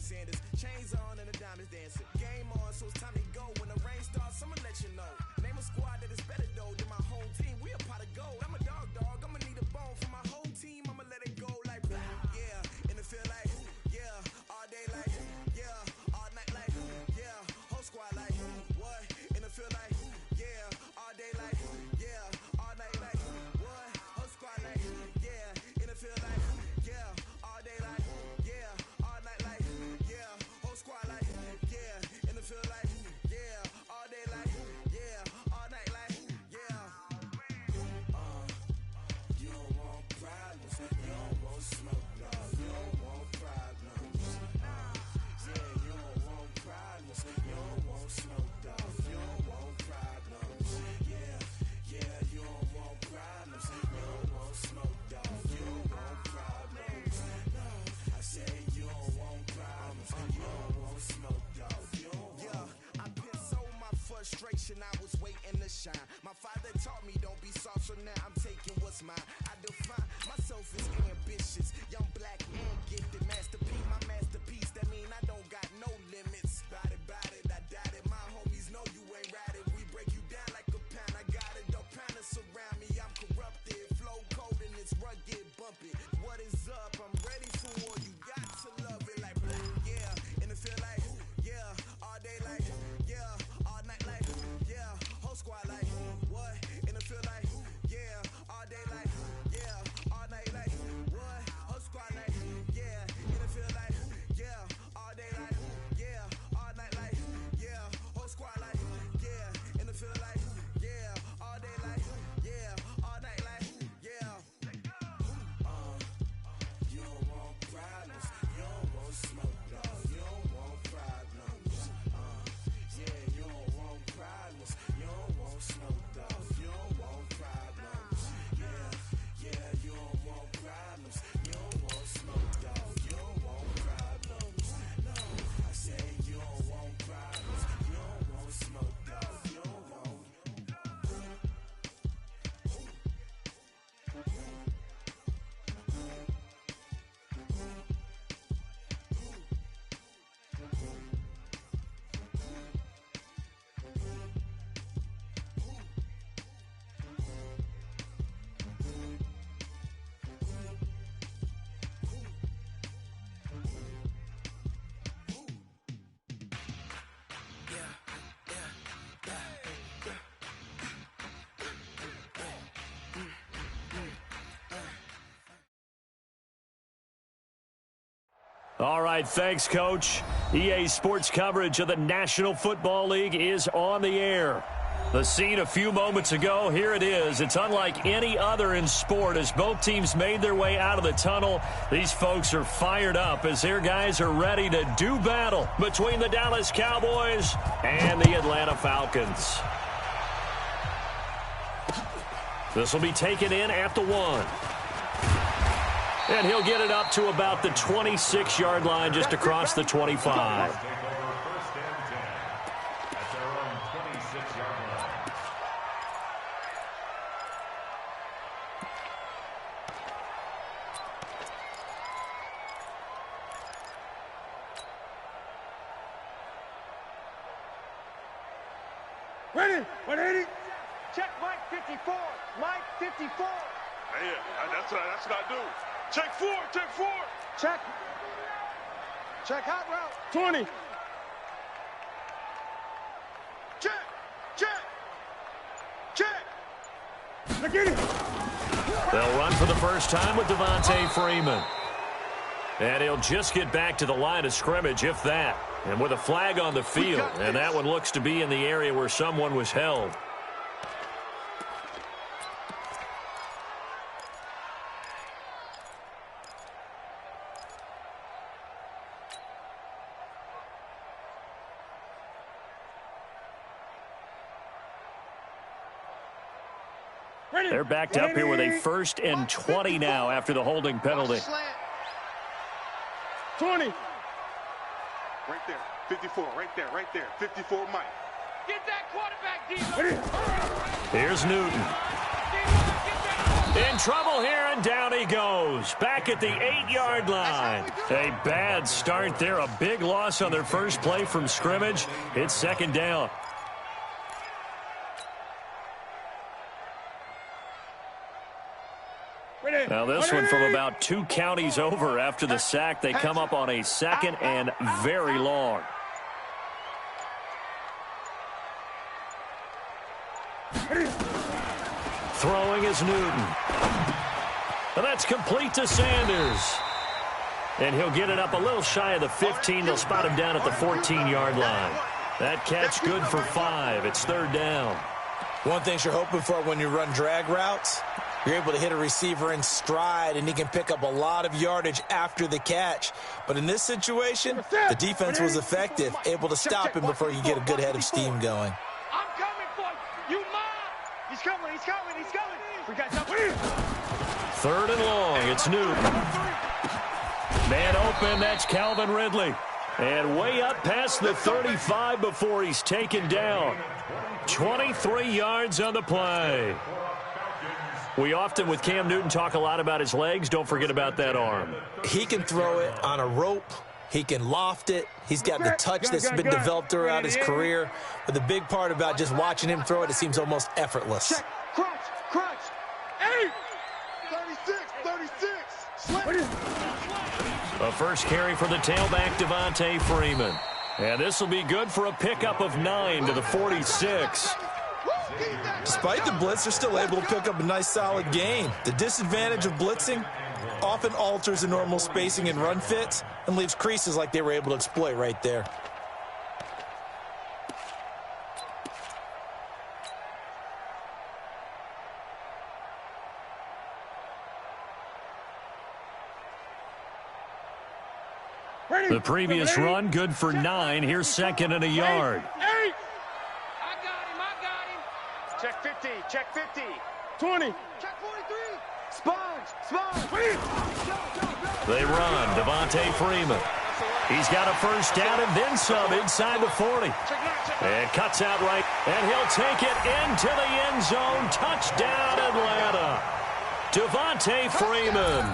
Sanders. Chains on and the diamonds dancing. Game on, so it's time to go. When the rain starts, I'ma let you know. Name a squad that is better though than my home team. We a pot of gold. I'm a dog. I'ma need a bone for my whole team. I'ma let it go like yeah. In the field like yeah. All day like yeah. All night like yeah. Whole squad like what? In the field like yeah. All day like yeah. All night like what? Whole squad like yeah. In the field like yeah. All day like yeah. All night like yeah. Whole squad like yeah. In the field like yeah. All day like yeah. All night like yeah. You don't want problems. You don't want smoke, no. You don't want problems. Yeah, you don't want problems. You don't want smoke, dog. You don't want problems. Yeah, you don't want problems. You don't want smoke, dog. You don't want problems. No, I say you don't want problems. You don't want smoke, dog. You don't want. Yeah, I've been so my frustration. I was waiting to shine. My father taught me don't be soft, so now I'm taking what's mine. I define myself as ambitious, young, black, and gifted. Masterpiece, my masterpiece. That mean I don't got no limits. Bout it, I doubt it. My homies know you ain't ratted. We break you down like a pound. I got it, don't panic surround me. I'm corrupted, flow cold and it's rugged, bumpy. What is up? I'm ready for war. You got to love it like yeah. In the field like yeah. All day like yeah. All night like yeah. Whole squad like what? In the field like yeah. All day like yeah. All night like what? Whole squad like yeah. In the field like yeah. All day like yeah. All night like yeah. Whole squad like yeah. In the field like yeah. All day like yeah. All night like yeah. You don't want problems. You don't want smoke, no. You don't want problems. Yeah, you don't want problems. You don't want smoke, dog. You don't want problems. Yeah, you don't want problems. You don't want smoke, dog. You don't want problems. No, I say you don't want problems. You don't want smoke, dog. You don't want. All right, thanks, Coach. EA Sports coverage of the National Football League is on the air. The scene a few moments ago, here it is. It's unlike any other in sport as both teams made their way out of the tunnel. These folks are fired up as their guys are ready to do battle between the Dallas Cowboys and the Atlanta Falcons. This will be taken in at the 1. And he'll get it up to about the 26-yard line just across the 25. Ready? 180. Check Mike 54. Mike 54. Yeah, that's what I do. Check 4. Check 4. Check. Check hot route. 20. Check. Check. Check. Look at it. They'll run for the first time with Devontae Freeman. And he'll just get back to the line of scrimmage, if that. And with a flag on the field, and that one looks to be in the area where someone was held. They're backed up here with a 1st and 20 now after the holding penalty. 20. Right there. 54. Right there. 54, Mike. Get that quarterback, D. Here's Newton. In trouble here, and And down he goes, back at the 8-yard line. A bad start there, a big loss on their first play from scrimmage. It's second down. Now this one from about 2 counties over after the sack. They come up on a second and very long. Throwing is Newton. And that's complete to Sanders. And he'll get it up a little shy of the 15. They'll spot him down at the 14-yard line. That catch good for 5. It's third down. One thing you're hoping for when you run drag routes, you're able to hit a receiver in stride, and he can pick up a lot of yardage after the catch. But in this situation, the defense was effective, able to stop him before you get a good head of steam going. I'm coming for you. You mind? He's coming. He's coming. He's coming. We got something. Third and long. It's Newton. Man open. That's Calvin Ridley. And way up past the 35 before he's taken down. 23 yards on the play. We often, with Cam Newton, talk a lot about his legs. Don't forget about that arm. He can throw it on a rope. He can loft it. He's got the touch that's been developed throughout his career. But the big part about just watching him throw it, it seems almost effortless. Check. Crunch. 8. 36. A first carry for the tailback, Devontae Freeman. And this will be good for a pickup of 9 to the 46. Despite the blitz, they're still able to pick up a nice solid gain. The disadvantage of blitzing often alters the normal spacing and run fits and leaves creases like they were able to exploit right there. The previous run, good for 9. Here's second and a yard. 8. I got him. Check 50. 20. Check 43. Sponge. They run. Devontae Freeman. He's got a first down and then some inside the 40. And cuts out right. And he'll take it into the end zone. Touchdown, Atlanta. Devontae Freeman.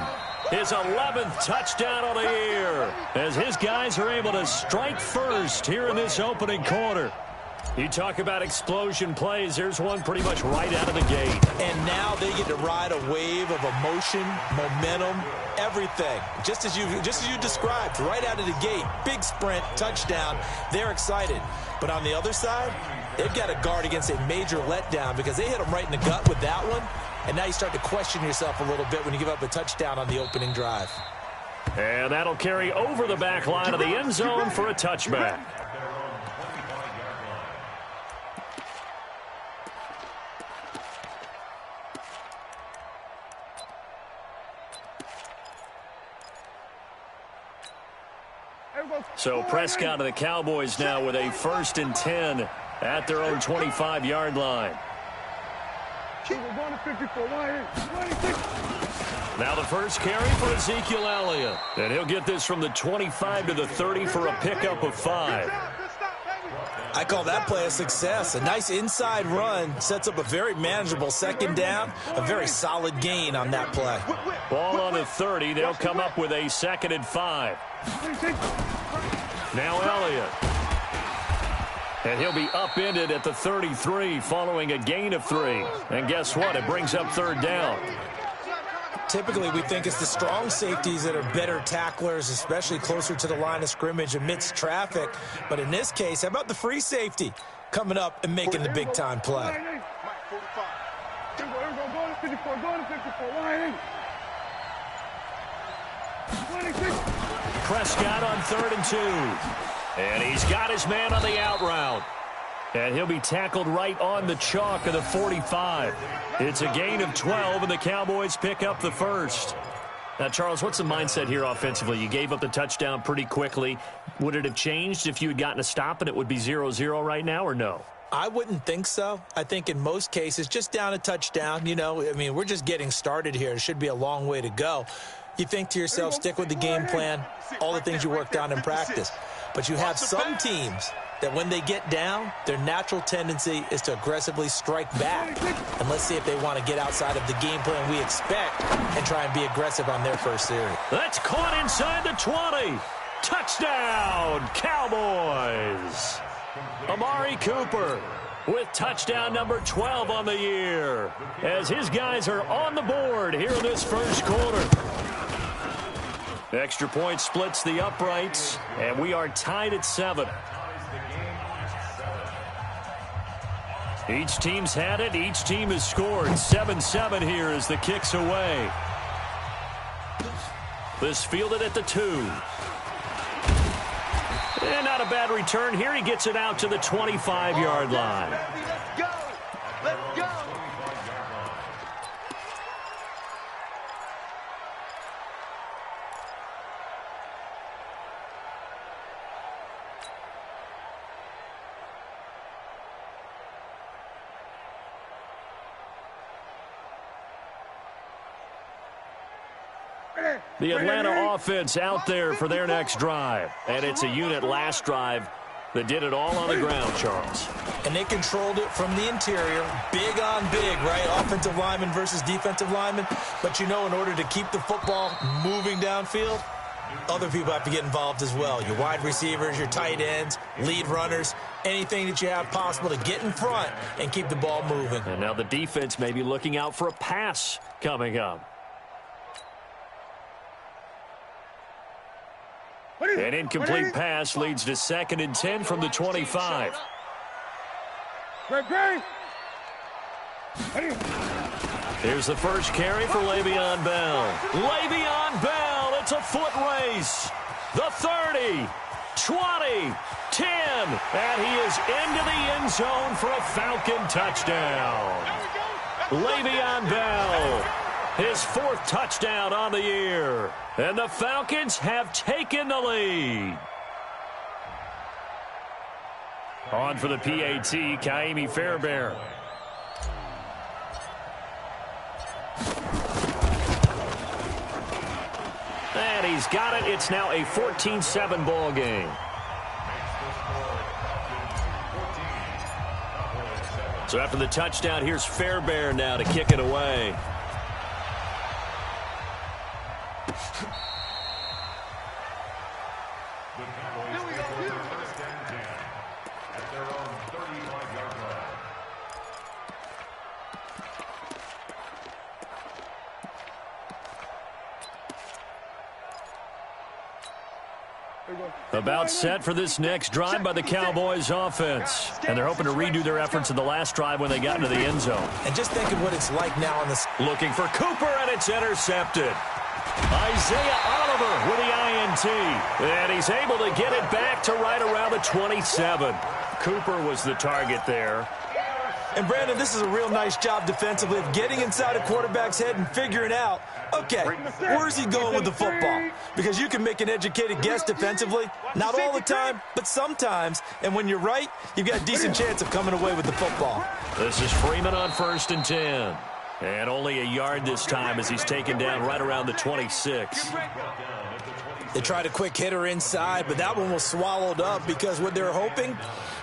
His 11th touchdown of the year as his guys are able to strike first here in this opening quarter. You talk about explosion plays. There's one pretty much right out of the gate. And now they get to ride a wave of emotion, momentum, everything. Just as you described, right out of the gate. Big sprint, touchdown. They're excited. But on the other side, they've got to guard against a major letdown because they hit them right in the gut with that one. And now you start to question yourself a little bit when you give up a touchdown on the opening drive. And that'll carry over the back line of the end zone for a touchback. So Prescott and the Cowboys now with a 1st and 10 at their own 25-yard line. Now the first carry for Ezekiel Elliott. And he'll get this from the 25 to the 30 for a pickup of 5. I call that play a success. A nice inside run sets up a very manageable second down. A very solid gain on that play. Ball on the 30. They'll come up with a 2nd and 5. Now Elliott. And he'll be upended at the 33 following a gain of 3. And guess what? It brings up third down. Typically, we think it's the strong safeties that are better tacklers, especially closer to the line of scrimmage amidst traffic. But in this case, how about the free safety coming up and making the big-time play? Prescott on 3rd and 2. And he's got his man on the out route. And he'll be tackled right on the chalk of the 45. It's a gain of 12, and the Cowboys pick up the first. Now, Charles, what's the mindset here offensively? You gave up the touchdown pretty quickly. Would it have changed if you had gotten a stop and it would be 0-0 right now, or no? I wouldn't think so. I think in most cases, just down a touchdown, you know, I mean, we're just getting started here. It should be a long way to go. You think to yourself, stick with the game plan, all the things you worked on in practice. But you have some teams that when they get down, their natural tendency is to aggressively strike back. And let's see if they want to get outside of the game plan we expect and try and be aggressive on their first series. That's caught inside the 20. Touchdown, Cowboys. Amari Cooper with touchdown number 12 on the year as his guys are on the board here in this first quarter. Extra point splits the uprights, and we are tied at 7. Each team's had it. Each team has scored. 7-7 here as the kick's away. This fielded at the 2. And not a bad return here. He gets it out to the 25-yard line. Let's go. Let's go. The Atlanta offense out there for their next drive. And it's a unit last drive that did it all on the ground, Charles. And they controlled it from the interior. Big on big, right? Offensive lineman versus defensive lineman. But you know, in order to keep the football moving downfield, other people have to get involved as well. Your wide receivers, your tight ends, lead runners, anything that you have possible to get in front and keep the ball moving. And now the defense may be looking out for a pass coming up. An incomplete pass leads to 2nd and 10 from the 25. Here's the first carry for Le'Veon Bell. Le'Veon Bell, it's a foot race. The 30, 20, 10, and he is into the end zone for a Falcon touchdown. Le'Veon Bell, his 4th touchdown on the year. And the Falcons have taken the lead. On for the PAT, Kaimi Fairbairn. And he's got it. It's now a 14-7 ball game. So after the touchdown, here's Fairbairn now to kick it away. About set for this next drive by the Cowboys offense. And they're hoping to redo their efforts in the last drive when they got into the end zone. And just think of what it's like now on this. Looking for Cooper, and it's intercepted. Isaiah Oliver with the INT. And he's able to get it back to right around the 27. Cooper was the target there. And, Brandon, this is a real nice job defensively of getting inside a quarterback's head and figuring out, okay, where's he going with the football? Because you can make an educated guess defensively. Not all the time, but sometimes. And when you're right, you've got a decent chance of coming away with the football. This is Freeman on 1st and 10. And only a yard this time as he's taken down right around the 26. They tried a quick hitter inside, but that one was swallowed up because what they're hoping,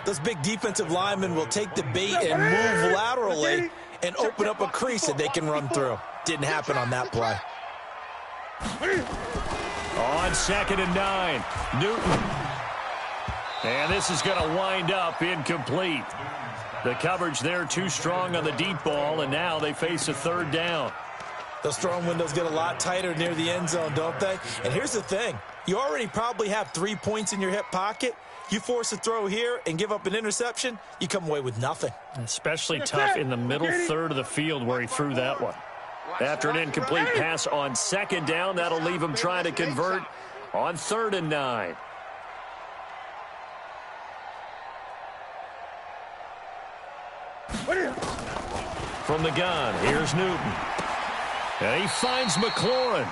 those big defensive linemen will take the bait and move laterally and open up a crease that they can run through. Didn't happen on that play. On 2nd and 9, Newton. And this is going to wind up incomplete. The coverage there too strong on the deep ball, and now they face a 3rd down. Those throwing windows get a lot tighter near the end zone, don't they? And here's the thing. You already probably have 3 points in your hip pocket. You force a throw here and give up an interception, you come away with nothing. Especially tough in the middle 3rd of the field where he threw that one. After an incomplete pass on 2nd down, that'll leave him trying to convert on 3rd and 9. From the gun, here's Newton. And he finds McLaurin.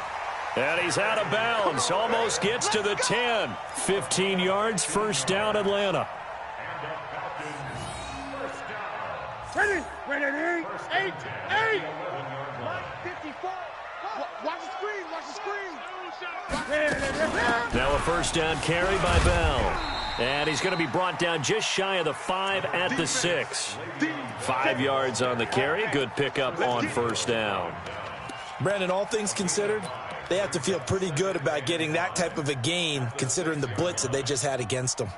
And he's out of bounds. Almost gets to the 10. 15 yards, 1st down, Atlanta. Ready, 8. 54. Watch the screen, Now a 1st down carry by Bell. And he's going to be brought down just shy of the 5 at the 6. 5 yards on the carry. Good pickup on first down. Brandon, all things considered, they have to feel pretty good about getting that type of a gain considering the blitz that they just had against them.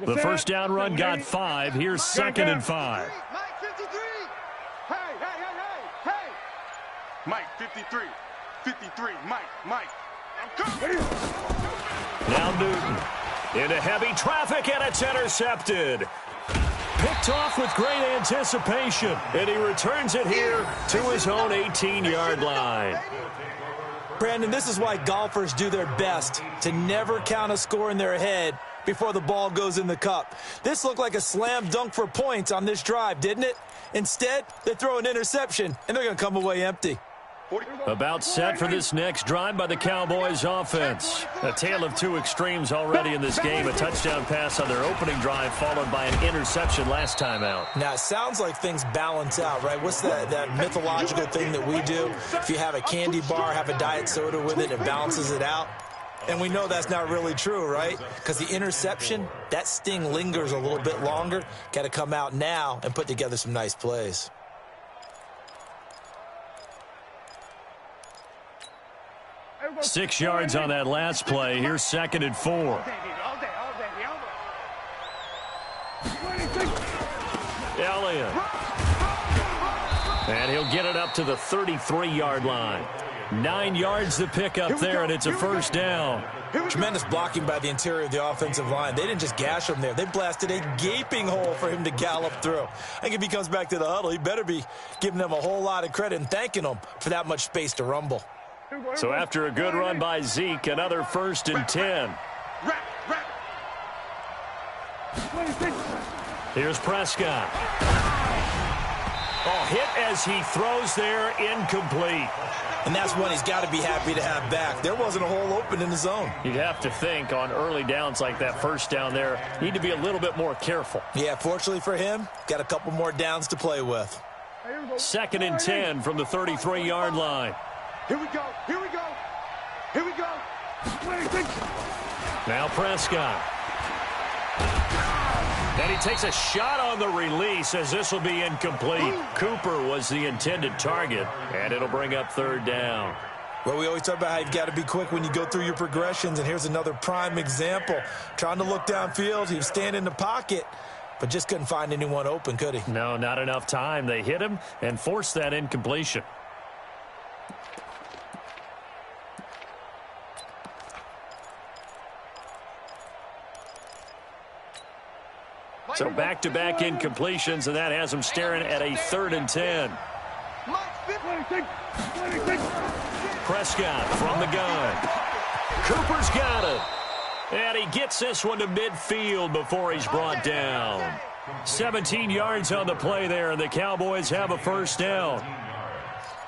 The first down run got 5. Here's 2nd and 5. Mike 53. Hey. Mike 53. 53. Mike. I'm coming. Now Newton into heavy traffic, and it's intercepted. Picked off with great anticipation, and he returns it here to his own 18-yard line. Brandon, this is why golfers do their best to never count a score in their head before the ball goes in the cup. This looked like a slam dunk for points on this drive, didn't it? Instead, they throw an interception, and they're going to come away empty. About set for this next drive by the Cowboys offense. A tale of two extremes already in this game. A touchdown pass on their opening drive followed by an interception last time out. Now, it sounds like things balance out, right? What's that mythological thing that we do? If you have a candy bar, have a diet soda with it, it balances it out. And we know that's not really true, right? Because the interception, that sting lingers a little bit longer. Got to come out now and put together some nice plays. Six yards on that last play. Here's 2nd and 4. Elliott. And he'll get it up to the 33-yard line. 9 yards to pick up there, and it's a first down. Tremendous blocking by the interior of the offensive line. They didn't just gash him there. They blasted a gaping hole for him to gallop through. I think if he comes back to the huddle, he better be giving them a whole lot of credit and thanking them for that much space to rumble. So after a good run by Zeke, another 1st and 10. Here's Prescott. Oh, hit as he throws there, incomplete. And that's one he's got to be happy to have back. There wasn't a hole open in the zone. You'd have to think on early downs like that first down there, need to be a little bit more careful. Yeah, fortunately for him, got a couple more downs to play with. 2nd and 10 from the 33-yard line. Here we go. Now Prescott. And he takes a shot on the release as this will be incomplete. Cooper was the intended target, and it'll bring up 3rd down. Well, we always talk about how you've got to be quick when you go through your progressions, and here's another prime example. Trying to look downfield, he was standing in the pocket, but just couldn't find anyone open, could he? No, not enough time. They hit him and forced that incompletion. So back-to-back incompletions, and that has him staring at a 3rd and 10. Prescott from the gun. Cooper's got it. And he gets this one to midfield before he's brought down. 17 yards on the play there, and the Cowboys have a first down.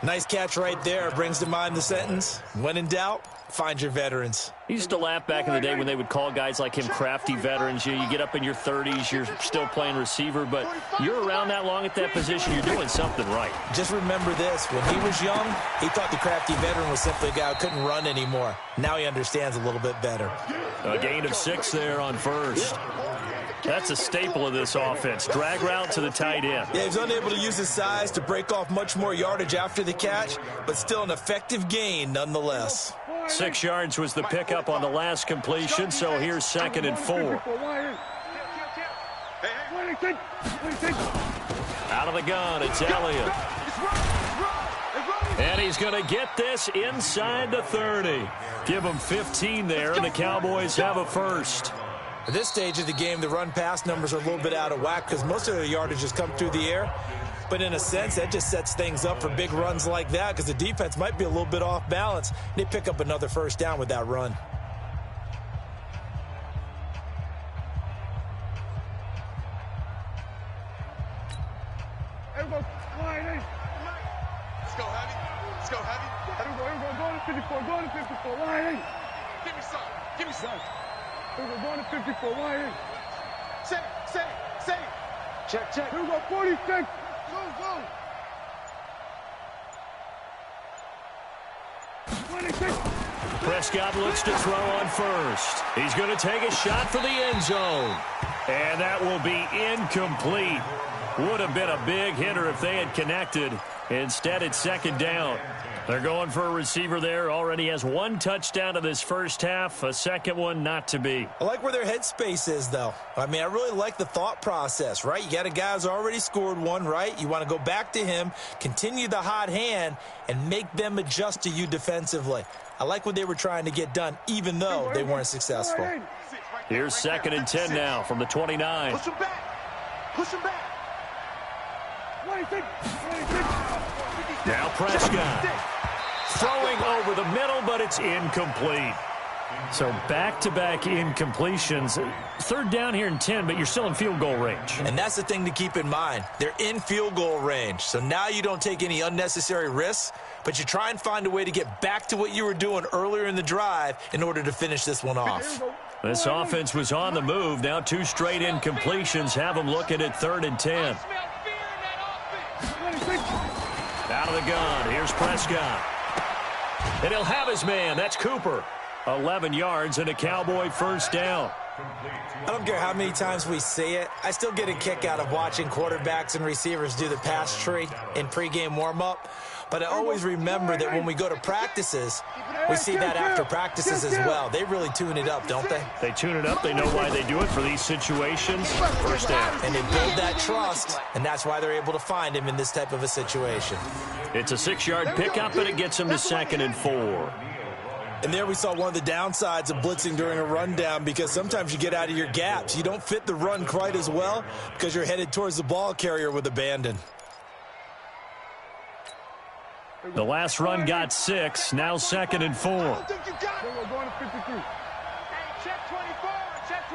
Nice catch right there. Brings to mind the sentence, when in doubt, find your veterans. He used to laugh back in the day when they would call guys like him crafty veterans. You get up in your 30s, you're still playing receiver, but you're around that long at that position, you're doing something right. Just remember this, when he was young, he thought the crafty veteran was simply a guy who couldn't run anymore. Now he understands a little bit better. A gain of 6 there on first. That's a staple of this offense. Drag route to the tight end. Yeah, he's unable to use his size to break off much more yardage after the catch, but still an effective gain nonetheless. 6 yards was the pickup on the last completion, so here's 2nd and 4. Out of the gun, it's Elliott. And he's going to get this inside the 30. Give him 15 there, and the Cowboys have a first. At this stage of the game, the run-pass numbers are a little bit out of whack because most of the yardage has come through the air. But in a sense, that just sets things up for big runs like that because the defense might be a little bit off balance. They pick up another first down with that run. Let's go heavy. Go to 54. Line in. Give me some. Here we go, going to 54. Line in. Say it. Check. Here we go, 46. Go. 26. Prescott looks to throw on first. He's going to take a shot for the end zone. And that will be incomplete. Would have been a big hitter if they had connected. Instead, it's second down. They're going for a receiver there. Already has one touchdown in this first half. A second one not to be. I like where their headspace is, though. I mean, I really like the thought process, right? You got a guy who's already scored one, right? You want to go back to him, continue the hot hand, and make them adjust to you defensively. I like what they were trying to get done, even though they weren't successful. Here's 2nd and 10 now from the 29. Push him back. Push him back. Now Prescott. Throwing over the middle, but it's incomplete. So back-to-back incompletions. 3rd down here and 10, but you're still in field goal range. And that's the thing to keep in mind. They're in field goal range. So now you don't take any unnecessary risks, but you try and find a way to get back to what you were doing earlier in the drive in order to finish this one off. This offense was on the move. Now 2 straight incompletions have them looking at 3rd and 10. Out of the gun. Here's Prescott. And he'll have his man. That's Cooper. 11 yards and a Cowboy first down. I don't care how many times we see it. I still get a kick out of watching quarterbacks and receivers do the pass tree in pregame warm-up. But I always remember that when we go to practices, we see that after practices as well. They really tune it up, don't they? They tune it up. They know why they do it for these situations. First down. And they build that trust, and that's why they're able to find him in this type of a situation. It's a 6-yard pickup, and it gets them to 2nd and 4. And there we saw one of the downsides of blitzing during a rundown, because sometimes you get out of your gaps. You don't fit the run quite as well because you're headed towards the ball carrier with abandon. The last run got 6. Now 2nd and 4. We're going to 53. Hey, check 24. Check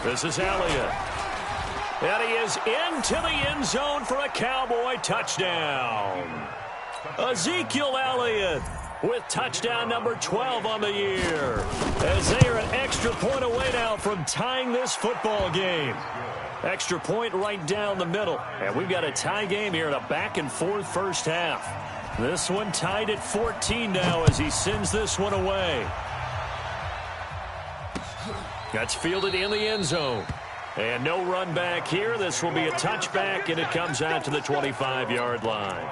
24. This is Elliott. And he is into the end zone for a Cowboy touchdown. Ezekiel Elliott with touchdown number 12 on the year, as they are an extra point away now from tying this football game. Extra point right down the middle. And we've got a tie game here in a back-and-forth first half. This one tied at 14 now as he sends this one away. That's fielded in the end zone. And no run back here. This will be a touchback, and it comes out to the 25-yard line.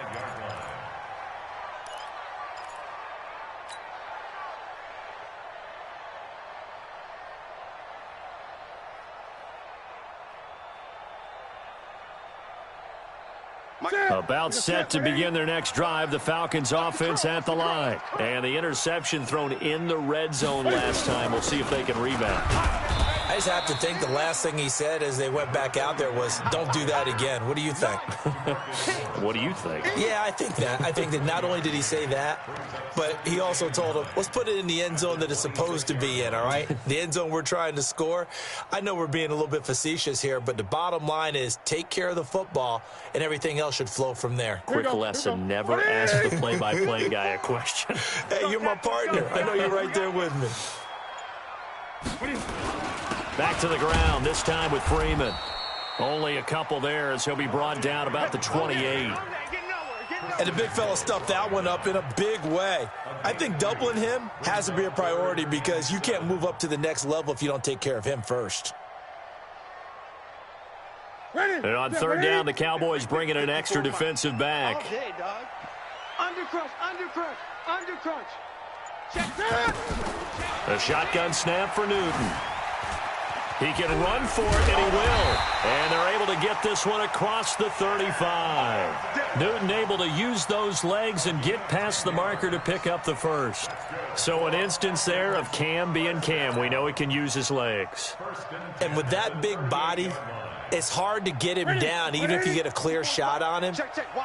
About set to begin their next drive, the Falcons offense at the line. And the interception thrown in the red zone last time. We'll see if they can rebound. I just have to think the last thing he said as they went back out there was, don't do that again. What do you think? What do you think? Yeah, I think that. I think that not only did he say that, but he also told him, let's put it in the end zone that it's supposed to be in, all right? The end zone we're trying to score. I know we're being a little bit facetious here, but the bottom line is take care of the football, and everything else should flow from there. Quick lesson, never ask the play-by-play guy a question. Hey, you're my partner. I know you're right there with me. Back to the ground, this time with Freeman. Only a couple there as he'll be brought down about the 28. And the big fella stuffed that one up in a big way. I think doubling him has to be a priority because you can't move up to the next level if you don't take care of him first. And on 3rd down, the Cowboys bring in an extra defensive back. Okay, dog. Undercrunch, undercrunch, undercrunch. Check that. A shotgun snap for Newton. He can run for it, and he will. And they're able to get this one across the 35. Newton able to use those legs and get past the marker to pick up the first. So an instance there of Cam being Cam. We know he can use his legs. And with that big body, it's hard to get him down even if you get a clear shot on him.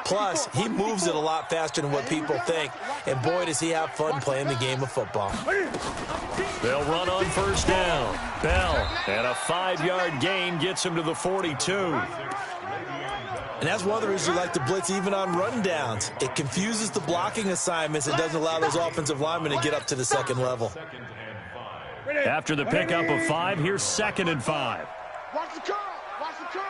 Plus, he moves it a lot faster than what people think. And boy, does he have fun playing the game of football. They'll run on 1st down. Bell, and a 5-yard gain gets him to the 42. And that's one of the reasons you like to blitz even on rundowns. It confuses the blocking assignments and doesn't allow those offensive linemen to get up to the second level. After the pickup of 5, here's 2nd and 5. Watch the curl. Watch the curl.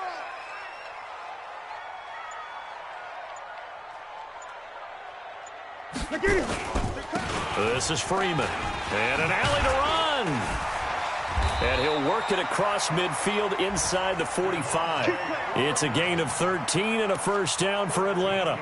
Look at him. This is Freeman. And an alley to run. And he'll work it across midfield inside the 45. It's a gain of 13 and a first down for Atlanta.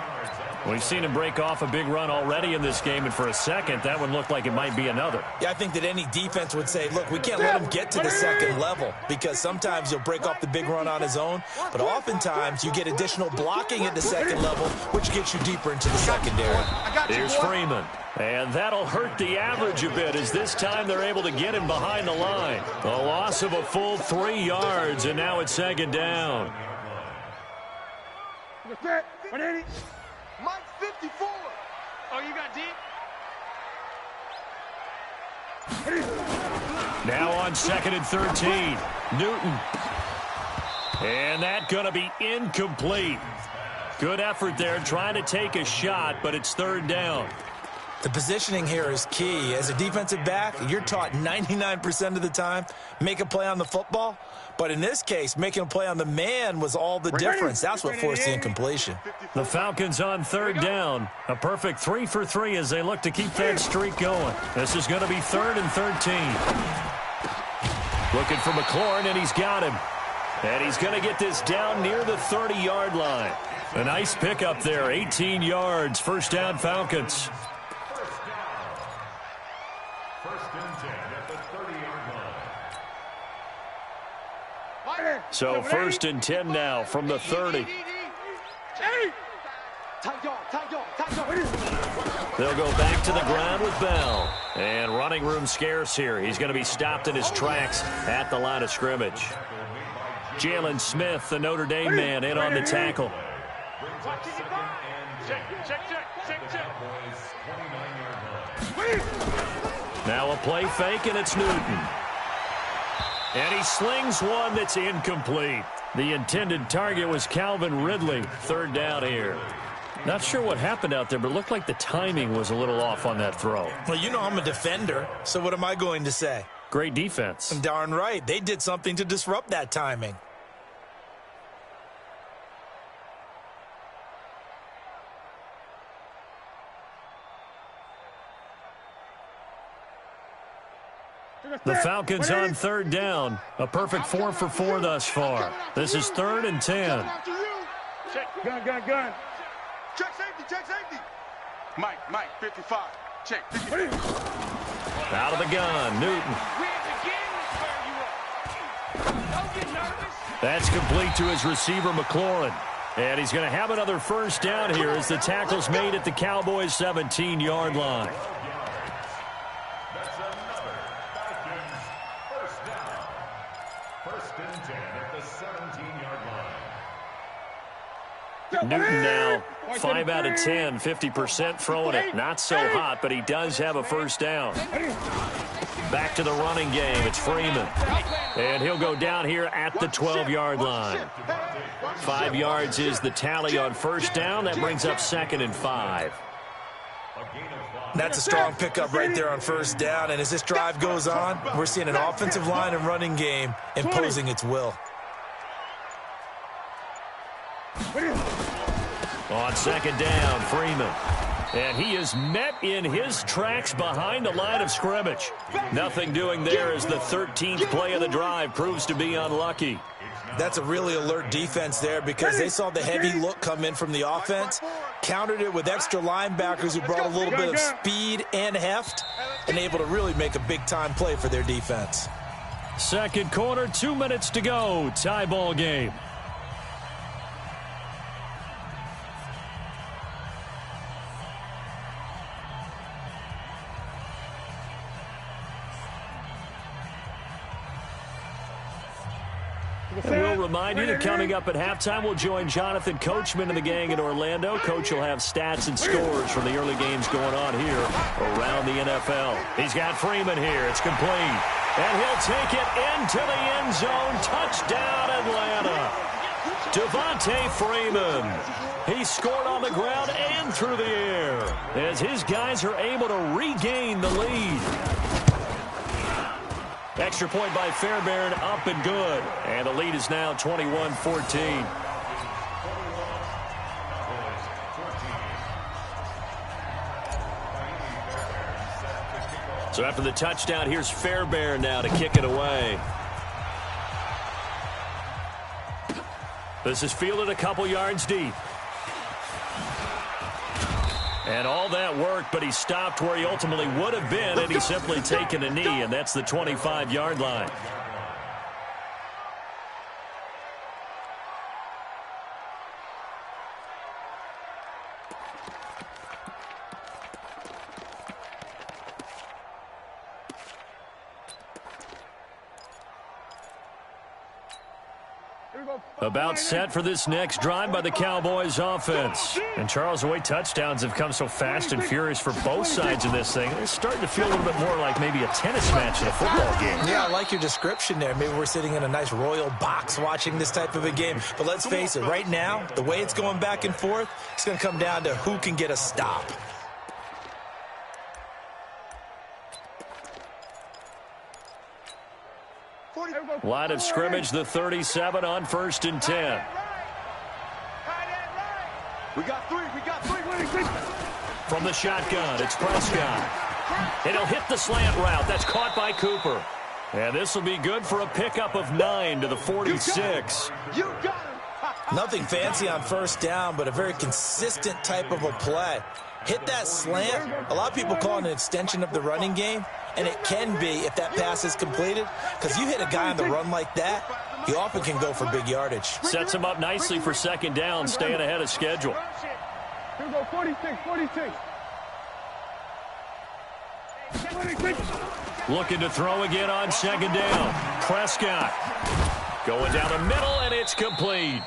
We've seen him break off a big run already in this game, and for a second, that one looked like it might be another. Yeah, I think that any defense would say, look, we can't let him get to the second level, because sometimes he'll break off the big run on his own, but oftentimes you get additional blocking at the second level, which gets you deeper into the secondary. Here's Freeman. And that'll hurt the average a bit, as this time they're able to get him behind the line. A loss of a full 3 yards, and now it's second down. Mike 54. Oh, you got deep? Now on 2nd and 13. Newton. And that going to be incomplete. Good effort there trying to take a shot, but it's 3rd down. The positioning here is key. As a defensive back, you're taught 99% of the time, make a play on the football. But in this case, making a play on the man was all the difference. That's what forced the incompletion. The Falcons on 3rd down. A perfect 3 for 3 as they look to keep that streak going. This is going to be 3rd and 13. Looking for McLaurin, and he's got him. And he's going to get this down near the 30-yard line. A nice pickup there, 18 yards. First down, Falcons. So 1st and 10 now from the 30. They'll go back to the ground with Bell. And running room scarce here. He's going to be stopped in his tracks at the line of scrimmage. Jalen Smith, the Notre Dame man, in on the tackle. Now a play fake, and it's Newton. And he slings one that's incomplete. The intended target was Calvin Ridley. 3rd down here. Not sure what happened out there, but it looked like the timing was a little off on that throw. Well, you know I'm a defender, so what am I going to say? Great defense. Darn right. They did something to disrupt that timing. The Falcons on 3rd down. A perfect 4 for 4 thus far. This is 3rd and 10. Gun. Check safety. Mike, 55. Check. 55. Out of the gun, Newton. That's complete to his receiver, McLaurin. And he's going to have another first down here as the tackle's made at the Cowboys' 17-yard line. Newton now 5 out of 10, 50% throwing it. Not so hot, but he does have a first down. Back to the running game. It's Freeman. And he'll go down here at the 12-yard line. 5 yards is the tally on first down. That brings up 2nd and 5. That's a strong pickup right there on first down. And as this drive goes on, we're seeing an offensive line and running game imposing its will. On 2nd down, Freeman. And he is met in his tracks behind the line of scrimmage. Nothing doing there as the 13th play of the drive proves to be unlucky. That's a really alert defense there because they saw the heavy look come in from the offense, countered it with extra linebackers who brought a little bit of speed and heft, and able to really make a big-time play for their defense. Second quarter, 2 minutes to go. Tie ball game. And we'll remind you that coming up at halftime, we'll join Jonathan Coachman and the gang in Orlando. Coach will have stats and scores from the early games going on here around the NFL. He's got Freeman here. It's complete. And he'll take it into the end zone. Touchdown, Atlanta. Devontae Freeman. He scored on the ground and through the air as his guys are able to regain the lead. Extra point by Fairbairn, up and good. And the lead is now 21-14. So after the touchdown, here's Fairbairn now to kick it away. This is fielded a couple yards deep. And all that worked, but he stopped where he ultimately would have been, and he's simply taken a knee, and that's the 25-yard line. About set for this next drive by the Cowboys offense. And Charles, the way touchdowns have come so fast and furious for both sides of this thing, it's starting to feel a little bit more like maybe a tennis match in a football game. Yeah, I like your description there. Maybe we're sitting in a nice royal box watching this type of a game. But let's face it, right now, the way it's going back and forth, it's going to come down to who can get a stop. Line of scrimmage, the 37 on 1st and 10. We got three. From the shotgun, it's Prescott. And he'll hit the slant route. That's caught by Cooper. And this will be good for a pickup of 9 to the 46. You got him. Nothing fancy on first down, but a very consistent type of a play. Hit that slant. A lot of people call it an extension of the running game, and it can be if that pass is completed, because you hit a guy on the run like that, he often can go for big yardage. Sets him up nicely for second down, staying ahead of schedule. Here we go, 46. Looking to throw again on second down. Prescott going down the middle, and it's complete.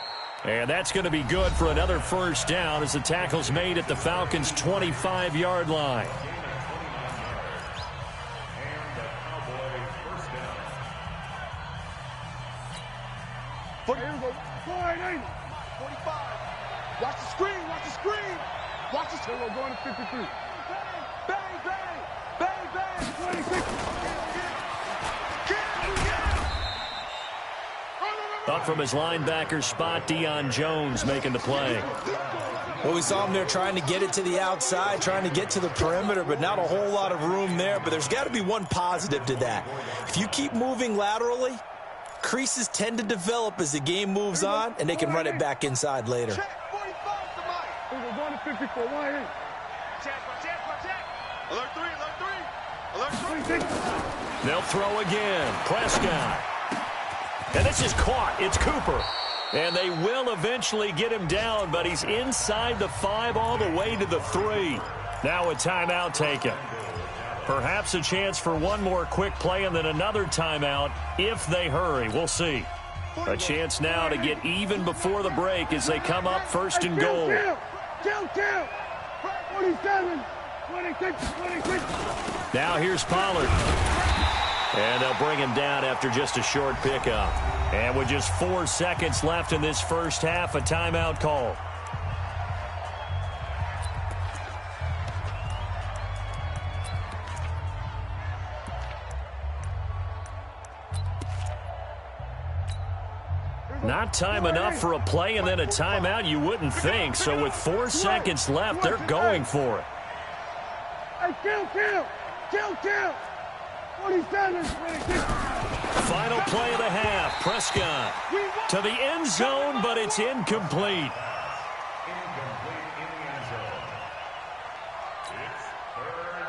And that's going to be good for another first down as the tackle's made at the Falcons' 25-yard line. Here we go, 45. Watch the screen. Watch the screen. We're going to 53. Bang. 26. Up from his linebacker spot, Deion Jones making the play. Well, we saw him there trying to get it to the outside, trying to get to the perimeter, but not a whole lot of room there. But there's got to be one positive to that. If you keep moving laterally, creases tend to develop as the game moves on, and they can run it back inside later. We're going to 54. Check. Alert 3. They'll throw again. Prescott. And this is caught. It's Cooper. And they will eventually get him down, but he's inside the 5 all the way to the 3. Now a timeout taken. Perhaps a chance for one more quick play and then another timeout if they hurry. We'll see. A chance now to get even before the break as they come up 1st and goal. 47, 26. Now here's Pollard. And they'll bring him down after just a short pickup. And with just 4 seconds left in this first half, a timeout call. Not time enough for a play and then a timeout, you wouldn't think. So with 4 seconds left, they're going for it. Hey, kill. 47, 26. Final play of the half. Prescott to the end zone, but it's incomplete.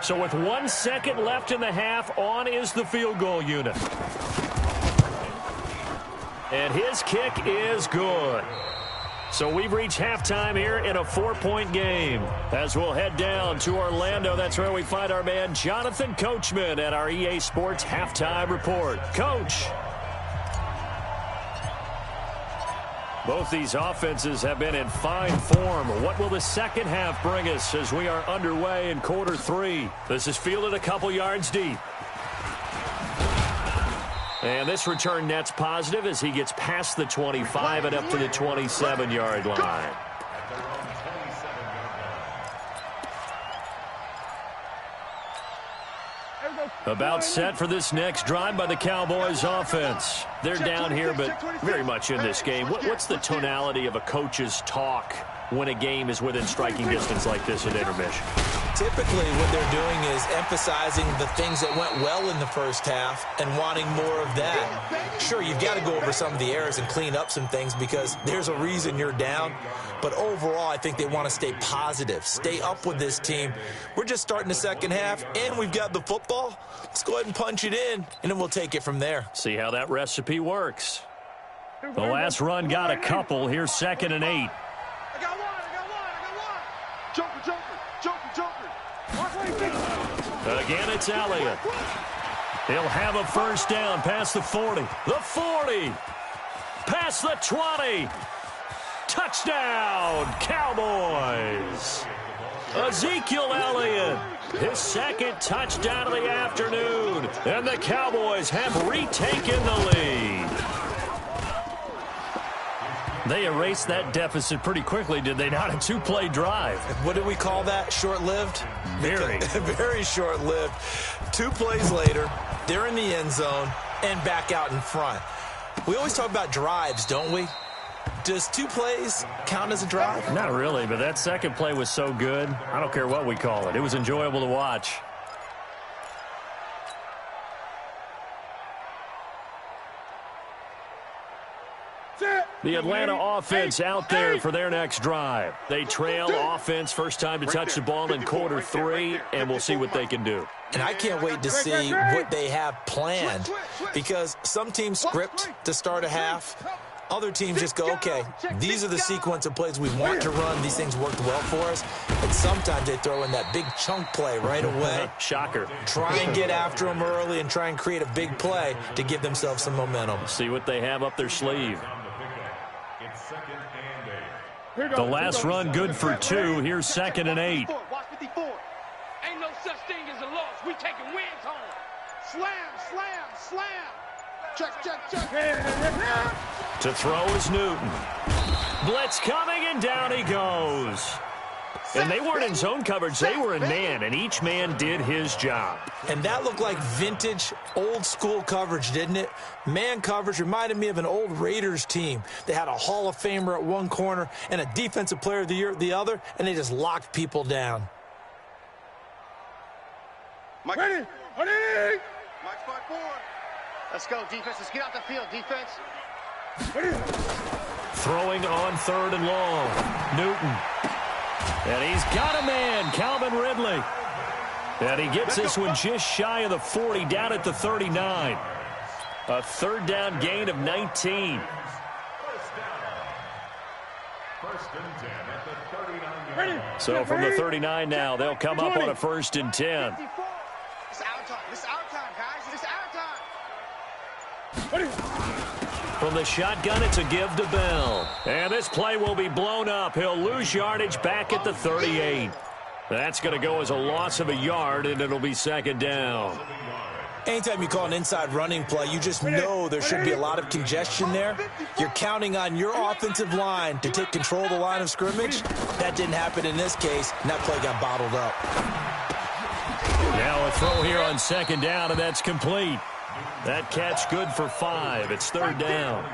So with 1 second left in the half, on is the field goal unit. And his kick is good. So we've reached halftime here in a 4-point game. As we'll head down to Orlando, that's where we find our man Jonathan Coachman at our EA Sports Halftime Report. Coach. Both these offenses have been in fine form. What will the second half bring us as we are underway in quarter 3? This is fielded a couple yards deep. And this return net's positive as he gets past the 25 and up to the 27-yard line. About set for this next drive by the Cowboys offense. They're down here, but very much in this game. What's the tonality of a coach's talk when a game is within striking distance like this at intermission? typically what they're doing is emphasizing the things that went well in the first half and wanting more of that. Sure, you've got to go over some of the errors and clean up some things because there's a reason you're down. But overall, I think they want to stay positive, stay up with this team. We're just starting the second half, and we've got the football. Let's go ahead and punch it in, and then we'll take it from there. See how that recipe works. The last run got a couple. Here's 2nd and 8. I got one. Joker. Again, it's Elliott. He'll have a first down past the 40. The 40. Past the 20. Touchdown, Cowboys. Ezekiel Elliott, his 2nd touchdown of the afternoon. And the Cowboys have retaken the lead. They erased that deficit pretty quickly, did they not? A 2-play drive. What do we call that? Short-lived? Very. Very short-lived. 2 plays later, they're in the end zone and back out in front. We always talk about drives, don't we? Does 2 plays count as a drive? Not really, but that second play was so good. I don't care what we call it. It was enjoyable to watch. The Atlanta offense out there for their next drive. They trail offense, first time to touch the ball in quarter 3, and we'll see what they can do. And I can't wait to see what they have planned because some teams script to start a half. Other teams just go, okay, these are the sequence of plays we want to run. These things worked well for us. And sometimes they throw in that big chunk play right away. Shocker. Try and get after them early and try and create a big play to give themselves some momentum. See what they have up their sleeve. The last run good for 2. Here's 2nd and 8. Watch 54. Ain't no such thing as a loss. We taking wins home. Slam. Check. To throw is Newton. Blitz coming, and down he goes. And they weren't in zone coverage. They were in man, and each man did his job. And that looked like vintage, old-school coverage, didn't it? Man coverage reminded me of an old Raiders team. They had a Hall of Famer at one corner and a Defensive Player of the Year at the other, and they just locked people down. Mike. Ready. Mike's 5-4. Let's go, defense. Let's get out the field, defense. Throwing on 3rd and long. Newton. And he's got a man, Calvin Ridley. And he gets this one just shy of the 40, down at the 39. A 3rd down gain of 19. So from the 39 now, they'll come up on a 1st and 10. It's our time. This is our time, guys. This is our time. From the shotgun, it's a give to Bell. And this play will be blown up. He'll lose yardage back at the 38. That's going to go as a loss of a yard, and it'll be 2nd down. Anytime you call an inside running play, you just know there should be a lot of congestion there. You're counting on your offensive line to take control of the line of scrimmage. That didn't happen in this case, and that play got bottled up. Now a throw here on 2nd down, and that's complete. That catch good for 5. It's 3rd down.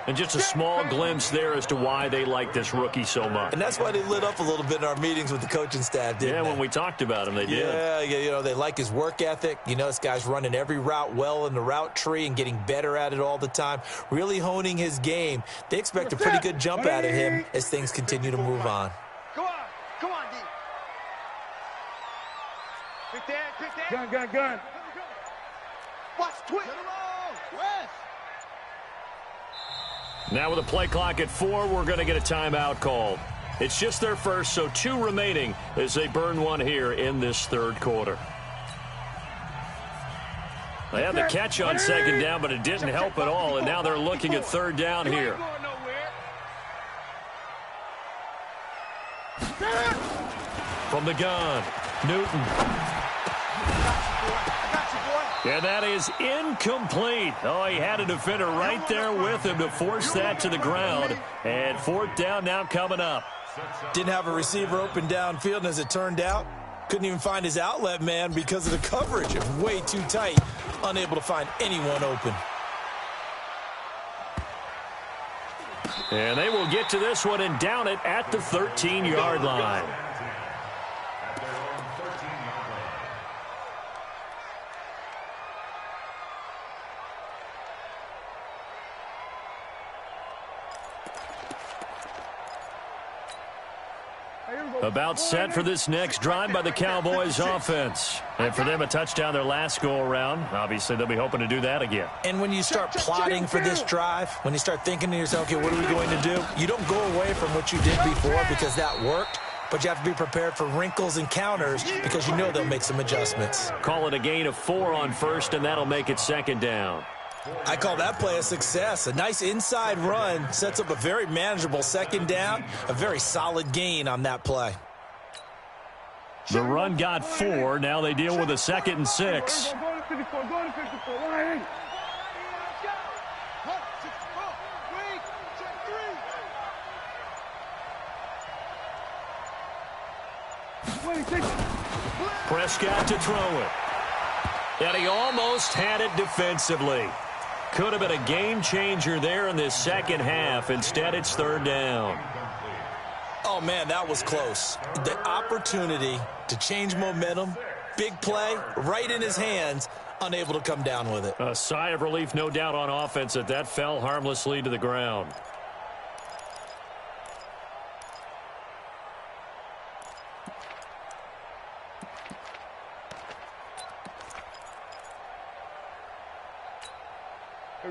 And just a small glimpse there as to why they like this rookie so much. And that's why they lit up a little bit in our meetings with the coaching staff, didn't they? Yeah, when we talked about him, they did. Yeah, you know, they like his work ethic. You know, this guy's running every route well in the route tree and getting better at it all the time, really honing his game. They expect a pretty good jump out of him as things continue to move on. Go on, D. Pick that. Gun. Watch, twist. Now with a play clock at 4, we're going to get a timeout called. It's just their first, so 2 remaining as they burn one here in this 3rd quarter. They had the catch on 2nd down, but it didn't help at all, and now they're looking at 3rd down here. From the gun, Newton. And that is incomplete. Oh, he had a defender right there with him to force that to the ground. And 4th down now coming up. Didn't have a receiver open downfield, and as it turned out, couldn't even find his outlet man because of the coverage. It was way too tight, unable to find anyone open. And they will get to this one and down it at the 13-yard line. About set for this next drive by the Cowboys offense. And for them, a touchdown their last go-around. Obviously, they'll be hoping to do that again. And when you start plotting for this drive, when you start thinking to yourself, okay, what are we going to do? You don't go away from what you did before because that worked. But you have to be prepared for wrinkles and counters because you know they'll make some adjustments. Call it a gain of 4 on first, and that'll make it second down. I call that play a success. A nice inside run sets up a very manageable second down, a very solid gain on that play. The run got 4. Now they deal with a 2nd and 6. Go to 54. Go to 54. 180. Prescott to throw it. And he almost had it defensively. Could have been a game changer there in this second half. Instead, it's 3rd down. Oh, man, that was close. The opportunity to change momentum, big play, right in his hands, unable to come down with it. A sigh of relief, no doubt, on offense that fell harmlessly to the ground.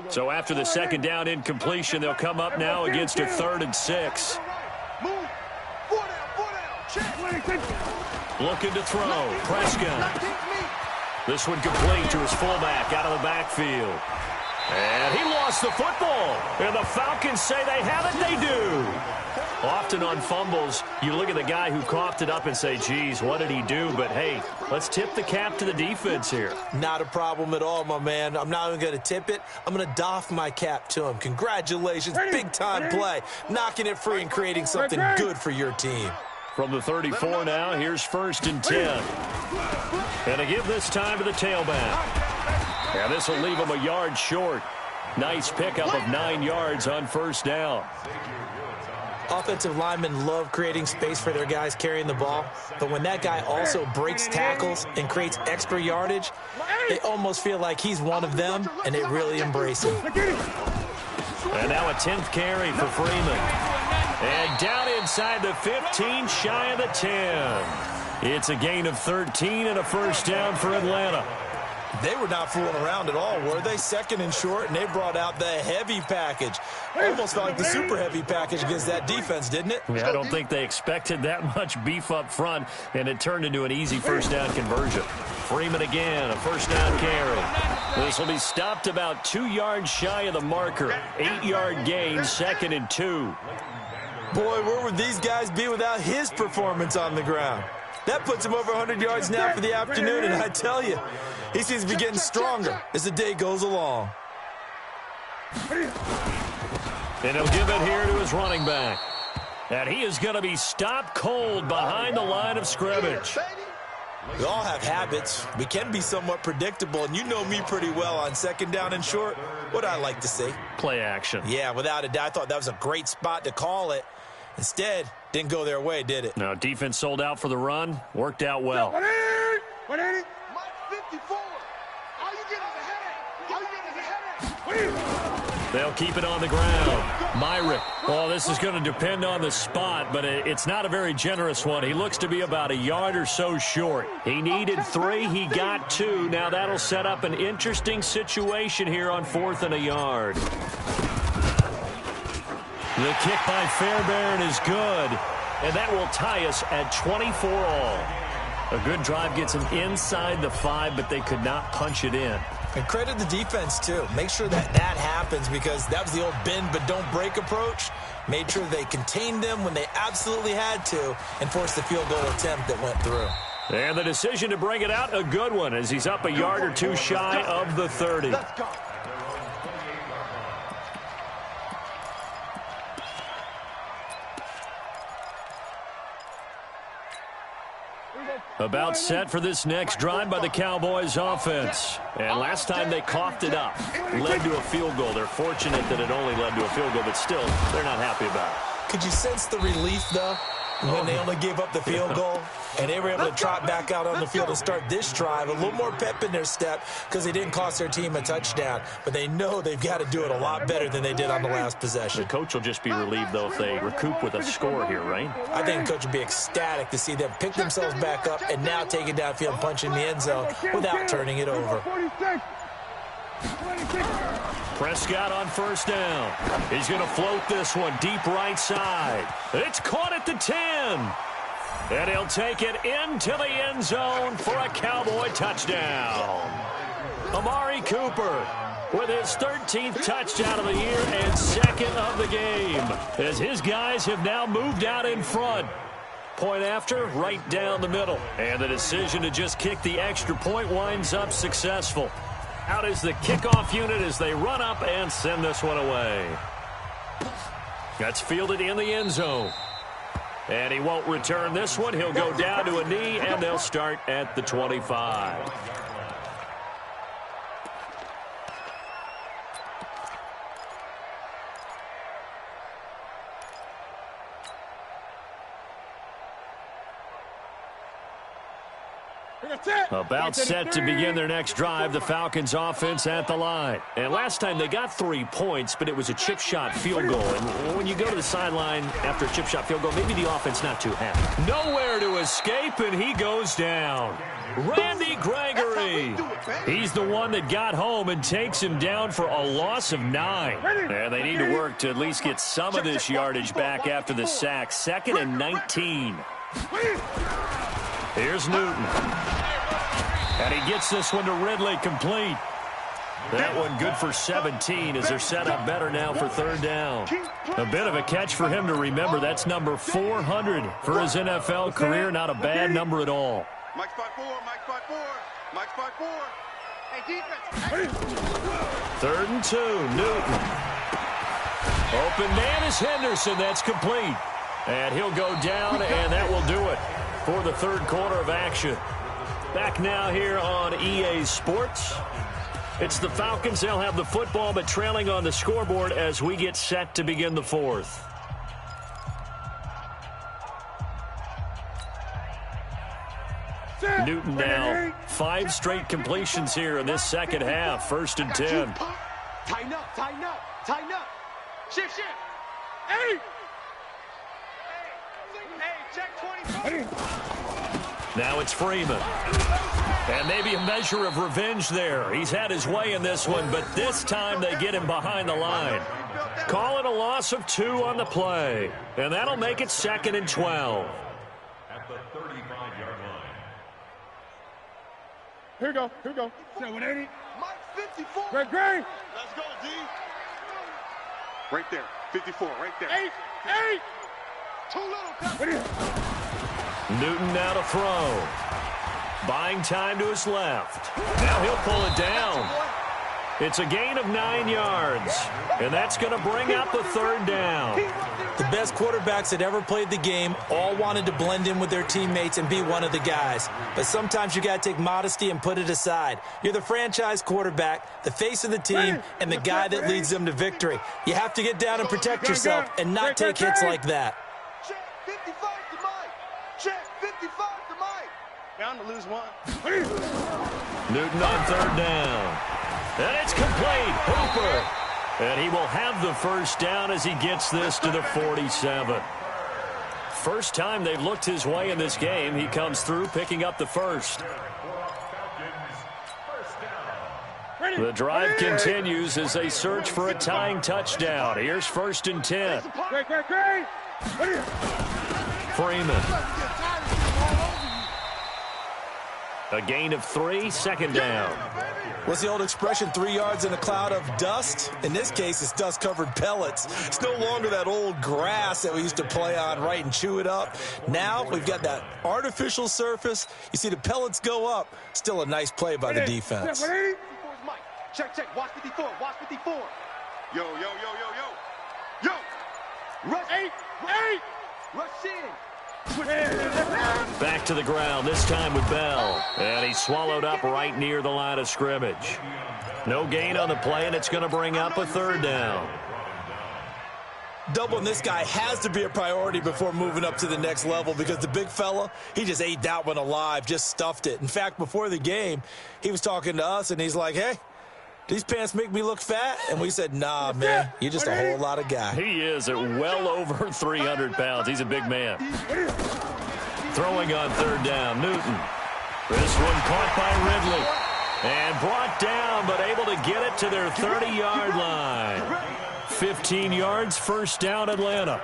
So after the second down incompletion, they'll come up now against a 3rd and 6. Looking to throw. Prescott. This one complete to his fullback out of the backfield. And he lost the football. And the Falcons say they have it. They do. Often on fumbles, you look at the guy who coughed it up and say, geez, what did he do? But, hey, let's tip the cap to the defense here. Not a problem at all, my man. I'm not even going to tip it. I'm going to doff my cap to him. Congratulations. Big-time play. Knocking it free and creating something good for your team. From the 34 now, here's 1st and 10. And a give this time to the tailback. And this will leave him a yard short. Nice pickup of 9 yards on 1st down. Offensive linemen love creating space for their guys carrying the ball, but when that guy also breaks tackles and creates extra yardage, they almost feel like he's one of them, and they really embrace him. And now a 10th carry for Freeman. And down inside the 15, shy of the 10. It's a gain of 13 and a 1st down for Atlanta. They were not fooling around at all, were they? 2nd and short, and they brought out the heavy package. Almost felt like the super heavy package against that defense, didn't it? Yeah, I don't think they expected that much beef up front, and it turned into an easy 1st down conversion. Freeman again, a 1st down carry. This will be stopped about 2 yards shy of the marker. 8-yard gain, 2nd and 2. Boy, where would these guys be without his performance on the ground? That puts him over 100 yards now for the afternoon, and I tell you, he seems to be getting stronger as the day goes along. And he'll give it here to his running back. And he is going to be stopped cold behind the line of scrimmage. We all have habits. We can be somewhat predictable, and you know me pretty well on 2nd down and short. What I like to see. Play action. Yeah, without a doubt. I thought that was a great spot to call it. Instead, didn't go their way, did it? No, defense sold out for the run. Worked out well. 180. Mike 54. All you get is a headache. All you get is a headache. They'll keep it on the ground. Myrick. Well, this is going to depend on the spot, but it's not a very generous one. He looks to be about a yard or so short. He needed 3. He got 2. Now that'll set up an interesting situation here on 4th and a yard. The kick by Fairbairn is good, and that will tie us at 24 all. A good drive gets them inside the 5, but they could not punch it in. And credit the defense, too. Make sure that happens because that was the old bend but don't break approach. Made sure they contained them when they absolutely had to and forced the field goal attempt that went through. And the decision to bring it out, a good one, as he's up a yard or 2 shy of the 30. Let's go. About set for this next drive by the Cowboys offense. And last time they coughed it up, led to a field goal. They're fortunate that it only led to a field goal, but still, they're not happy about it. Could you sense the relief, though? when they only gave up the field goal, and they were able to trot back out on the field to start this drive. A little more pep in their step because they didn't cost their team a touchdown. But they know they've got to do it a lot better than they did on the last possession. The coach will just be relieved, though, if they recoup with a score here, right? I think the coach will be ecstatic to see them pick themselves back up and now take it downfield and punch in the end zone without turning it over. Prescott on first down. He's going to float this one deep right side. It's caught at the 10. And he'll take it into the end zone for a Cowboy touchdown. Amari Cooper with his 13th touchdown of the year and second of the game, as his guys have now moved out in front. Point after, right down the middle. And the decision to just kick the extra point winds up successful. Out is the kickoff unit as they run up and send this one away. That's fielded in the end zone. And he won't return this one. He'll go down to a knee, and they'll start at the 25. About set to begin their next drive, the Falcons offense at the line. And last time they got 3 points, but it was a chip shot field goal. And when you go to the sideline after a chip shot field goal, maybe the offense not too happy. Nowhere to escape, and he goes down. Randy Gregory. He's the one that got home and takes him down for a loss of 9. And they need to work to at least get some of this yardage back after the sack. 2nd and 19. Here's Newton. And he gets this one to Ridley complete. That one good for 17 as they're set up better now for third down. A bit of a catch for him to remember. That's number 400 for his NFL career. Not a bad number at all. Mike spot 4, Mike spot 4, Mike spot 4. Hey, defense. 3rd and 2, Newton. Open man is Henderson. That's complete. And he'll go down, and that will do it for the third quarter of action. Back now here on EA Sports. It's the Falcons. They'll have the football, but trailing on the scoreboard as we get set to begin the fourth. Newton now 5 straight completions here in this second half. 1st and 10. Tighten up, tighten up, tighten up. Shift, shift. Hey! Hey, check 25. Now it's Freeman. And maybe a measure of revenge there. He's had his way in this one, but this time they get him behind the line. Call it a loss of 2 on the play. And that'll make it 2nd and 12. At the 35-yard line. Here we go, here we go. 780. Mike 54. Great, great. Let's go, D. Right there, 54, right there. 8. Too little. Newton now to throw. Buying time to his left. Now he'll pull it down. It's a gain of 9 yards. And that's going to bring up the third down. The best quarterbacks that ever played the game all wanted to blend in with their teammates and be one of the guys. But sometimes you got to take modesty and put it aside. You're the franchise quarterback, the face of the team, and the guy that leads them to victory. You have to get down and protect yourself and not take hits like that. Check 55 to Mike. Check 55 to Mike. Bound to lose 1. Newton on third down. And it's complete. Hooper. And he will have the first down as he gets this to the 47. First time they've looked his way in this game. He comes through picking up the first. The drive continues as they search for a tying touchdown. Here's 1st and 10. Freeman. A gain of 3, 2nd down. What's the old expression, 3 yards in a cloud of dust? In this case, it's dust-covered pellets. It's no longer that old grass that we used to play on, right, and chew it up. Now we've got that artificial surface. You see the pellets go up. Still a nice play by the defense. Check, check. Watch 54. Watch 54. Yo, yo, yo, yo, yo. Yo. Rush 8. Rush in. Back to the ground, this time with Bell. And he's swallowed up right near the line of scrimmage. No gain on the play, and it's going to bring up a third down. Doubling this guy has to be a priority before moving up to the next level because the big fella, he just ate that one alive, just stuffed it. In fact, before the game, he was talking to us, and he's like, hey, these pants make me look fat? And we said, nah, man, you're just a whole lot of guy. He is at well over 300 pounds. He's a big man. Throwing on third down, Newton. This one caught by Ridley. And brought down, but able to get it to their 30-yard line. 15 yards, first down, Atlanta.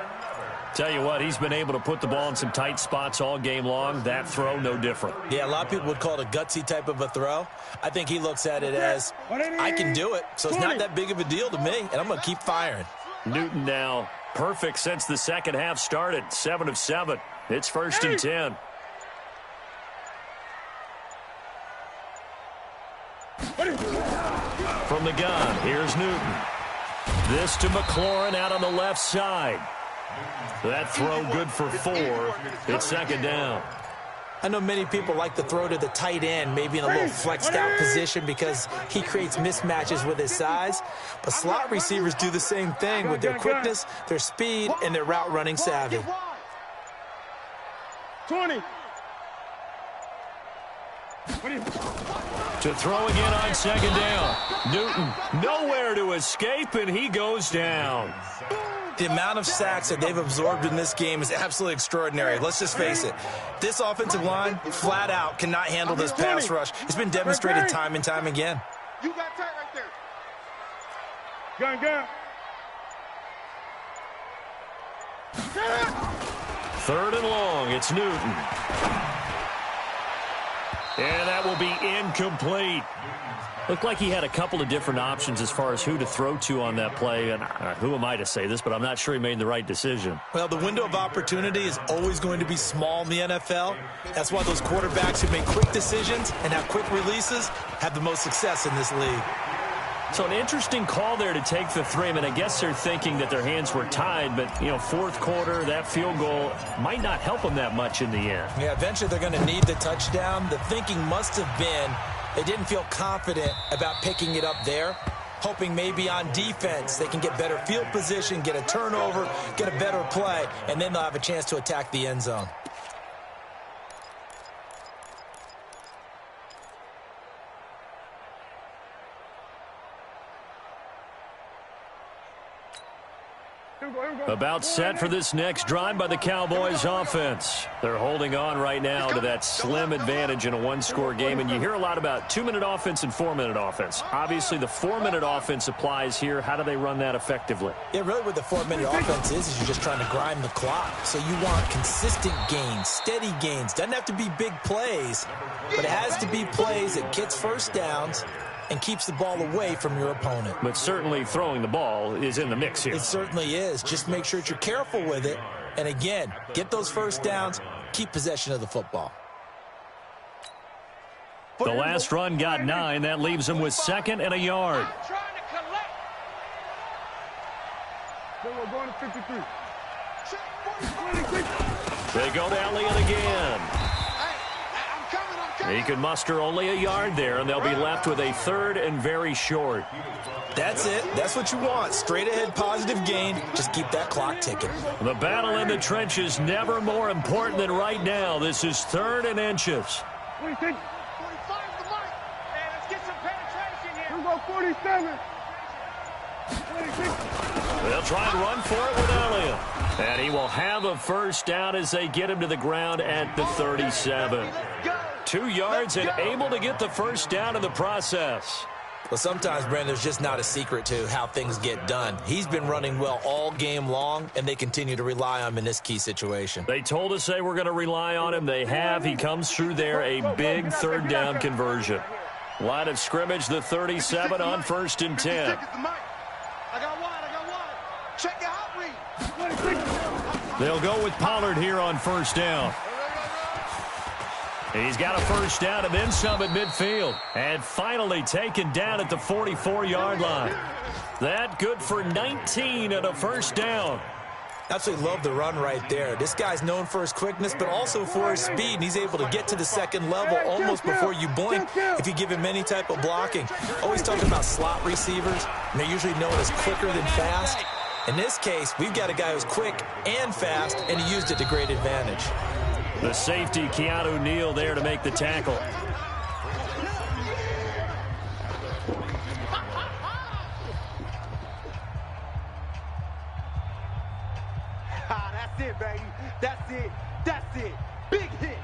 Tell you what, he's been able to put the ball in some tight spots all game long. That throw, no different. Yeah, a lot of people would call it a gutsy type of a throw. I think he looks at it as, I can do it, so it's not that big of a deal to me, and I'm going to keep firing. Newton now perfect since the second half started, 7 of 7. It's first and 10. From the gun, here's Newton. This to McLaurin out on the left side. That throw good for 4. It's second down. I know many people like to throw to the tight end, maybe in a little flexed out position because he creates mismatches with his size. But slot receivers do the same thing with their quickness, their speed, and their route running savvy. 20. To throw again on second down. Newton nowhere to escape, and he goes down. The amount of sacks that they've absorbed in this game is absolutely extraordinary. Let's just face it. This offensive line, flat out, cannot handle this pass rush. It's been demonstrated time and time again. You got tight right there. Gun. Third and long, it's Newton. And that will be incomplete. Looked like he had a couple of different options as far as who to throw to on that play. And who am I to say this, but I'm not sure he made the right decision. Well, the window of opportunity is always going to be small in the NFL. That's why those quarterbacks who make quick decisions and have quick releases have the most success in this league. So an interesting call there to take the 3. I mean, I guess they're thinking that their hands were tied, but, you know, fourth quarter, that field goal might not help them that much in the end. Yeah, eventually they're going to need the touchdown. The thinking must have been they didn't feel confident about picking it up there, hoping maybe on defense they can get better field position, get a turnover, get a better play, and then they'll have a chance to attack the end zone. About set for this next drive by the Cowboys offense. They're holding on right now to that slim advantage in a one-score game, and you hear a lot about 2-minute offense and 4-minute offense. Obviously, the 4-minute offense applies here. How do they run that effectively? Yeah, really what the 4-minute offense is you're just trying to grind the clock. So you want consistent gains, steady gains. Doesn't have to be big plays, but it has to be plays that gets first downs and keeps the ball away from your opponent. But certainly throwing the ball is in the mix here. It certainly is. Just make sure that you're careful with it. And again, get those first downs, keep possession of the football. The last run got 9. That leaves them with 2nd and a yard. We're going to 53. They go to Elliott again. He can muster only a yard there, and they'll be left with a 3rd and very short. That's it. That's what you want. Straight ahead, positive gain. Just keep that clock ticking. The battle in the trenches never more important than right now. This is 3rd and inches. 46. 45 the mic. Hey, let's get some penetration here. Here we go, 47. 26. They'll try and run for it with Elliott. And he will have a first down as they get him to the ground at the 37. 2 yards and able to get the first down in the process. Well, sometimes, Brandon, there's just not a secret to how things get done. He's been running well all game long, and they continue to rely on him in this key situation. They told us they were going to rely on him. They have. He comes through there, a big 3rd down conversion. Line of scrimmage, the 37 on 1st and 10. I got one. Check your hot read. They'll go with Pollard here on 1st down. He's got a first down and then some at midfield. And finally taken down at the 44-yard line. That good for 19 and a first down. Absolutely love the run right there. This guy's known for his quickness, but also for his speed. And he's able to get to the 2nd level almost before you blink if you give him any type of blocking. Always talking about slot receivers, and they're usually known as quicker than fast. In this case, we've got a guy who's quick and fast, and he used it to great advantage. The safety, Keanu Neal, there to make the tackle. That's it, baby. That's it. That's it. Big hit.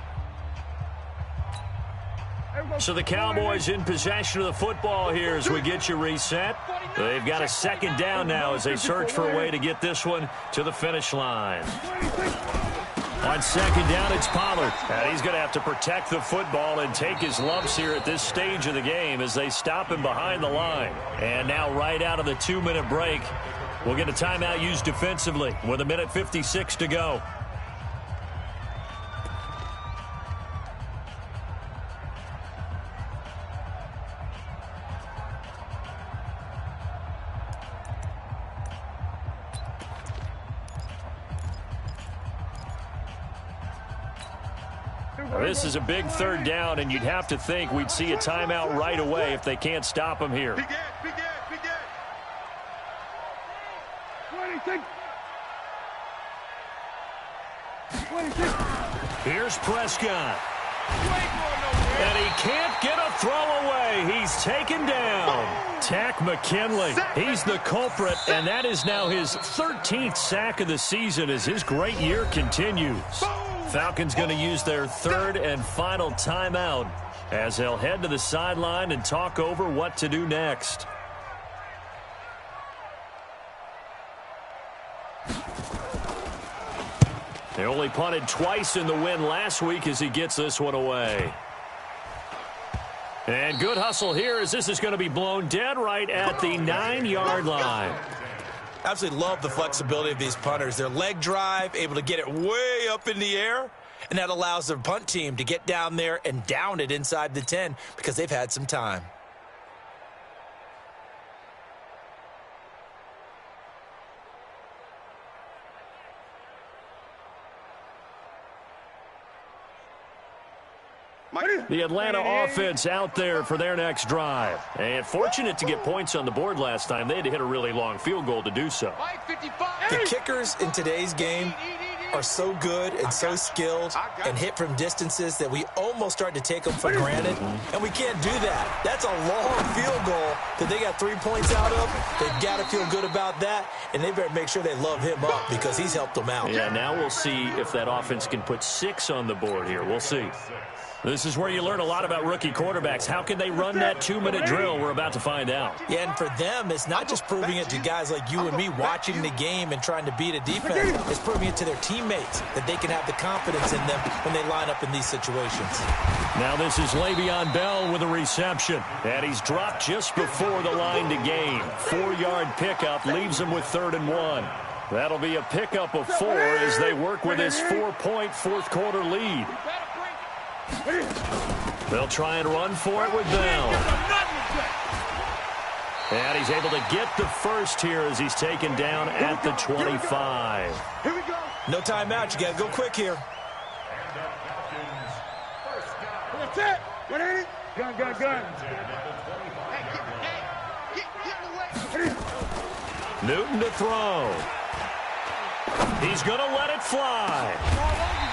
So the Cowboys in possession of the football here as we get you reset. They've got a second down now as they search for a way to get this one to the finish line. On second down, it's Pollard. And he's going to have to protect the football and take his lumps here at this stage of the game as they stop him behind the line. And now right out of the 2-minute break, we'll get a timeout used defensively with 1:56 to go. This is a big third down, and you'd have to think we'd see a timeout right away if they can't stop him here. Begin. 26. Here's Prescott. And he can't get a throw away. He's taken down. Tack McKinley. He's the culprit, and that is now his 13th sack of the season as his great year continues. Falcons going to use their third and final timeout as they'll head to the sideline and talk over what to do next. They only punted twice in the win last week as he gets this one away. And good hustle here as this is going to be blown dead right at the 9-yard line. Absolutely love the flexibility of these punters. Their leg drive, able to get it way up in the air, and that allows their punt team to get down there and down it inside the 10 because they've had some time. The Atlanta offense out there for their next drive. And fortunate to get points on the board last time. They had to hit a really long field goal to do so. The kickers in today's game are so good and so skilled and hit from distances that we almost start to take them for granted, and we can't do that. That's a long field goal that they got 3 points out of. They've got to feel good about that, and they better make sure they love him up because he's helped them out. Yeah, now we'll see if that offense can put 6 on the board here. We'll see. This is where you learn a lot about rookie quarterbacks. How can they run that 2-minute drill? We're about to find out. Yeah, and for them, it's not just proving it to guys like you and me watching the game and trying to beat a defense. It's proving it to their teammates that they can have the confidence in them when they line up in these situations. Now this is Le'Veon Bell with a reception. And he's dropped just before the line to gain. 4-yard pickup leaves him with 3rd and 1. That'll be a pickup of 4 as they work with his 4-point fourth-quarter lead. They'll try and run for it with Bell. And he's able to get the first here as he's taken down at the 25. Here we go. No timeout. You got to go quick here. That's it. What ain't it? Gun. Newton to throw. He's going to let it fly.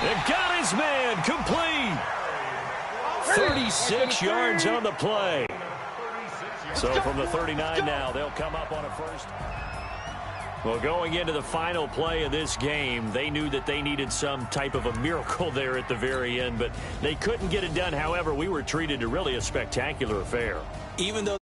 And got his man complete. 36 yards on the play. So from the 39 now, they'll come up on a first. Well, going into the final play of this game, they knew that they needed some type of a miracle there at the very end, but they couldn't get it done. However, we were treated to really a spectacular affair. Even though